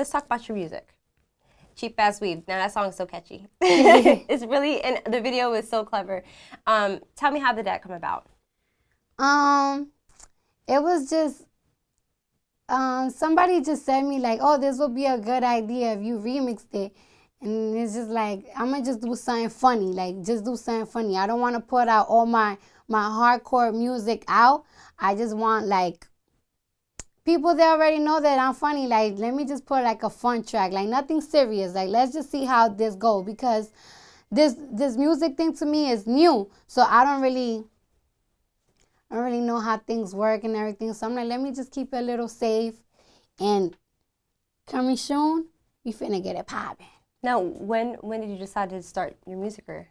let's talk about your music. Cheap Ass Weave. Now that song is so catchy. It's really, and the video is so clever. Tell me, how did that come about? It was just, somebody just said me like, oh, this would be a good idea if you remixed it. And it's just like, I'm going to just do something funny. Like, just do something funny. I don't want to put out all my hardcore music out. I just want, like, people that already know that I'm funny. Like, let me just put, like, a fun track. Like, nothing serious. Like, let's just see how this goes. Because this music thing to me is new. So I don't really know how things work and everything. So I'm like, let me just keep it a little safe. And coming soon, we finna get it popping. Now, when did you decide to start your music career?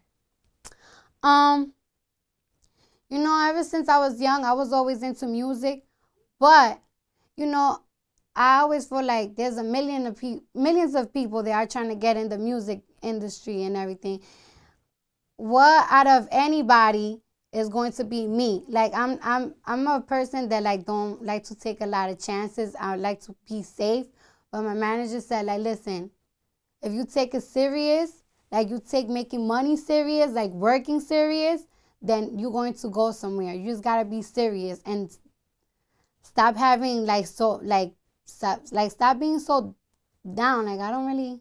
You know, ever since I was young, I was always into music. But, you know, I always feel like there's millions of people that are trying to get in the music industry and everything. What out of anybody is going to be me? Like, I'm a person that like don't like to take a lot of chances. I like to be safe. But my manager said, like, listen, if you take it serious, like you take making money serious, like working serious, then you're going to go somewhere. You just gotta be serious and stop having like stop being so down. Like, I don't really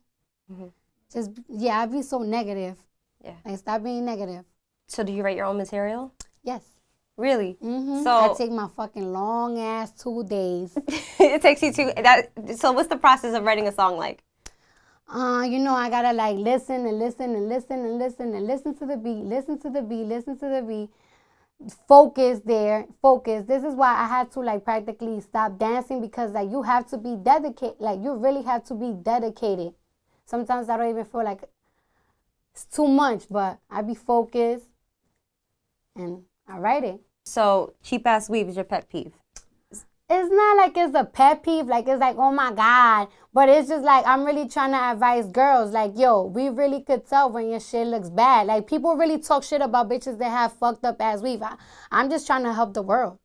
I'd be so negative. Yeah. Like, stop being negative. So do you write your own material? Yes. Really? Mm-hmm. So I take my fucking long ass 2 days. It takes you so what's the process of writing a song like? You know, I gotta like listen and listen and listen and listen and listen to the beat, listen to the beat, listen to the beat. Focus there, focus. This is why I had to like practically stop dancing, because like you have to be dedicated. Like, you really have to be dedicated. Sometimes I don't even feel like it's too much, but I be focused and I write it. So Cheap Ass Weave is your pet peeve? It's not like it's a pet peeve, like it's like, oh my God. But it's just like, I'm really trying to advise girls, like, yo, we really could tell when your shit looks bad. Like, people really talk shit about bitches that have fucked up ass weave. I'm just trying to help the world.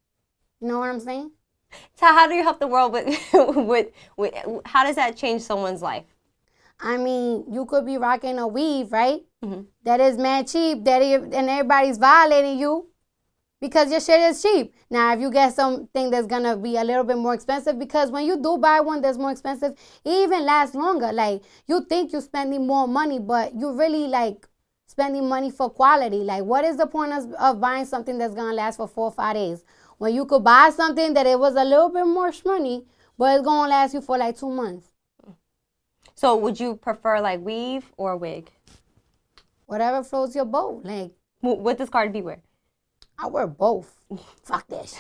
You know what I'm saying? So how do you help the world with how does that change someone's life? I mean, you could be rocking a weave, right? Mm-hmm. That is mad cheap, and everybody's violating you because your shit is cheap. Now, if you get something that's going to be a little bit more expensive, because when you do buy one that's more expensive, it even lasts longer. Like, you think you're spending more money, but you really, like, spending money for quality. Like, what is the point of buying something that's going to last for 4 or 5 days when you could buy something that it was a little bit more money, but it's going to last you for, like, 2 months? So would you prefer, like, weave or a wig? Whatever floats your boat. Like, what does Cardi B wear? I wear both. Fuck this.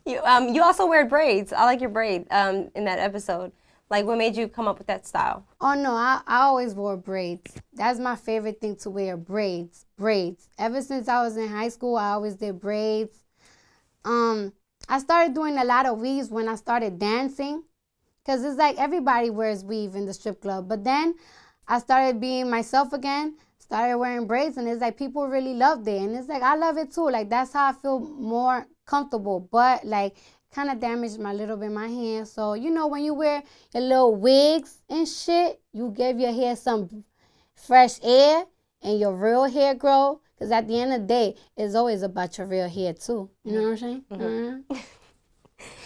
You also wear braids. I like your braid in that episode. Like, what made you come up with that style? Oh, no, I always wore braids. That's my favorite thing to wear, braids. Ever since I was in high school, I always did braids. I started doing a lot of weaves when I started dancing, because it's like everybody wears weave in the strip club. But then I started being myself again, started wearing braids, and it's like people really loved it. And it's like, I love it too. Like, that's how I feel more comfortable. But like, kind of damaged my hair. So, you know, when you wear your little wigs and shit, you give your hair some fresh air and your real hair grow. Because at the end of the day, it's always about your real hair too. You know what I'm saying? Mm-hmm.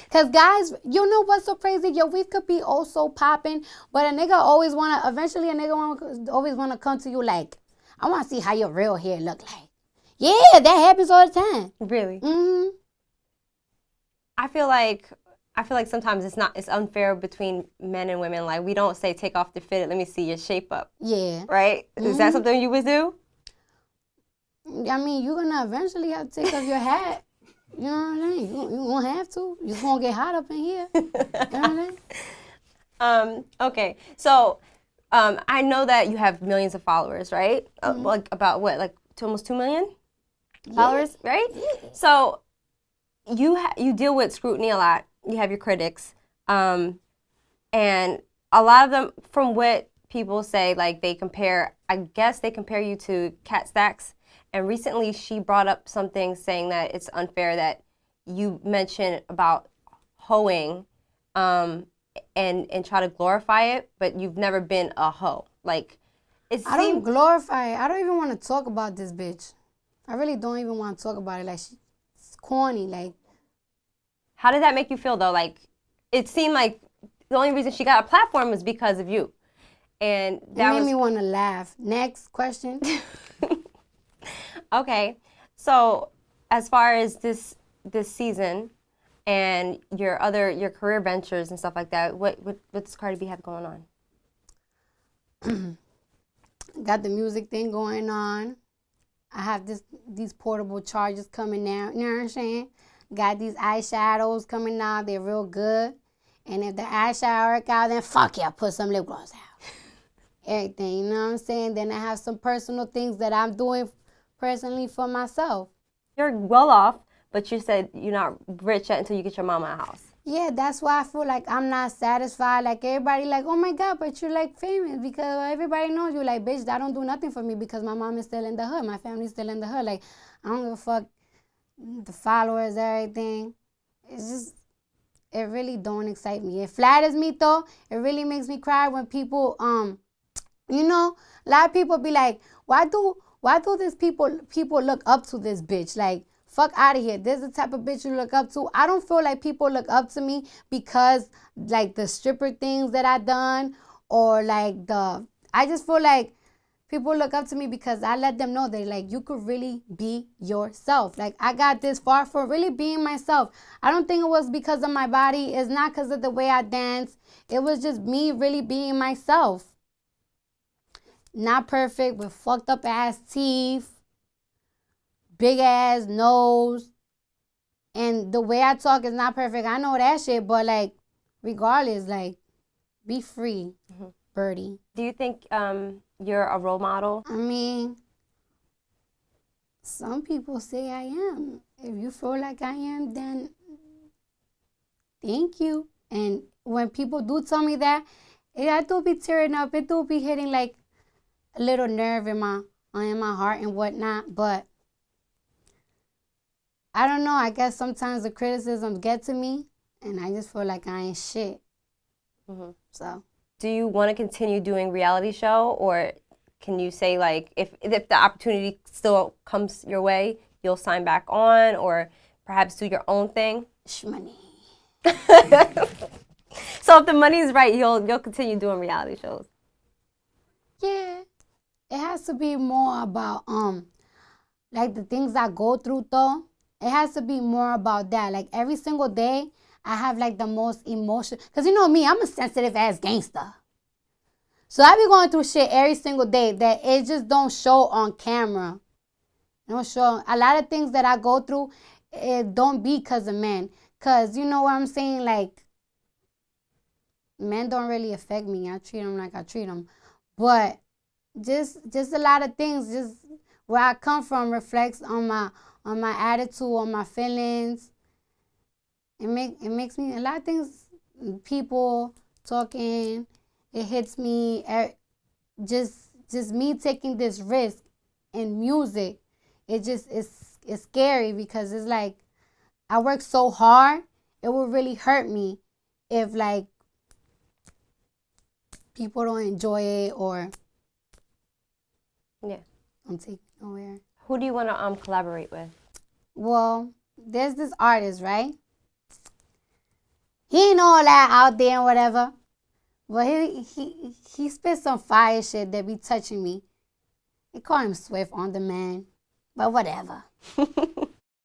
Because guys, you know what's so crazy? Your weave could be also popping, but a nigga always want to come to you like, I want to see how your real hair look like. Yeah, that happens all the time. Really? Mm-hmm. I feel like sometimes it's unfair between men and women. Like, we don't say take off the fitted, let me see your shape up. Yeah. Right? Mm-hmm. Is that something you would do? I mean, you're going to eventually have to take off your hat. You know what I'm saying? You won't have to. You just won't get hot up in here. You know what I'm saying? Okay. So, I know that you have millions of followers, right? Mm-hmm. Like, about what? Like, almost 2 million followers, right? Yeah. So, you deal with scrutiny a lot. You have your critics. And a lot of them, from what people say, like, I guess they compare you to Kat Stacks. And recently she brought up something saying that it's unfair that you mentioned about hoeing and try to glorify it, but you've never been a hoe. Like, I don't glorify it. I don't even want to talk about this bitch. I really don't even want to talk about it. Like, she's corny. Like, how did that make you feel though? Like, it seemed like the only reason she got a platform was because of you, and that made me want to laugh. Next question. Okay, so as far as this season and your career ventures and stuff like that, what does Cardi B have going on? Got the music thing going on. I have these portable chargers coming out. You know what I'm saying? Got these eyeshadows coming out. They're real good. And if the eyeshadow work out, then fuck yeah, put some lip gloss out. Everything, you know what I'm saying? Then I have some personal things that I'm doing personally for myself. You're well off, but you said you're not rich yet until you get your mama a house. Yeah, that's why I feel like I'm not satisfied. Like, everybody like, oh my God, but you're like famous, because everybody knows you. Like, bitch, that don't do nothing for me because my mom is still in the hood. My family's still in the hood. Like, I don't give a fuck the followers, everything. It's just, it really don't excite me. It flatters me though. It really makes me cry when people, you know, a lot of people be like, why do these people look up to this bitch? Like, fuck out of here. This is the type of bitch you look up to. I don't feel like people look up to me because, like, the stripper things that I done, or like I just feel like people look up to me because I let them know that, like, you could really be yourself. Like, I got this far for really being myself. I don't think it was because of my body. It's not because of the way I dance. It was just me really being myself. Not perfect, with fucked up ass teeth, big ass nose, and the way I talk is not perfect. I know that shit, but, like, regardless, like, be free, birdie. Do you think you're a role model? I mean, some people say I am. If you feel like I am, then thank you. And when people do tell me that, I do be tearing up. It do be hitting like a little nerve in my heart and whatnot. But I don't know. I guess sometimes the criticisms get to me, and I just feel like I ain't shit. So. Do you want to continue doing reality show, or can you say, like, if the opportunity still comes your way, you'll sign back on, or perhaps do your own thing? Shmoney. So if the money's right, you'll continue doing reality shows. Yeah. It has to be more about like the things I go through though. It has to be more about that. Like, every single day I have like the most emotion, because you know me, I'm a sensitive ass gangster. So I be going through shit every single day that it just don't show on camera. Don't show. A lot of things that I go through, it don't be because of men. Because you know what I'm saying? Like, men don't really affect me. I treat them like I treat them. But just a lot of things, just where I come from reflects on my attitude, on my feelings. It makes me, a lot of things, people talking, it hits me. Just me taking this risk in music, it just it's scary, because it's like I work so hard. It would really hurt me if, like, people don't enjoy it, or yeah, I'm taking nowhere. Who do you want to collaborate with? Well, there's this artist, right? He ain't all that out there and whatever, but he spit some fire shit that be touching me. They call him Swift on Demand, but whatever.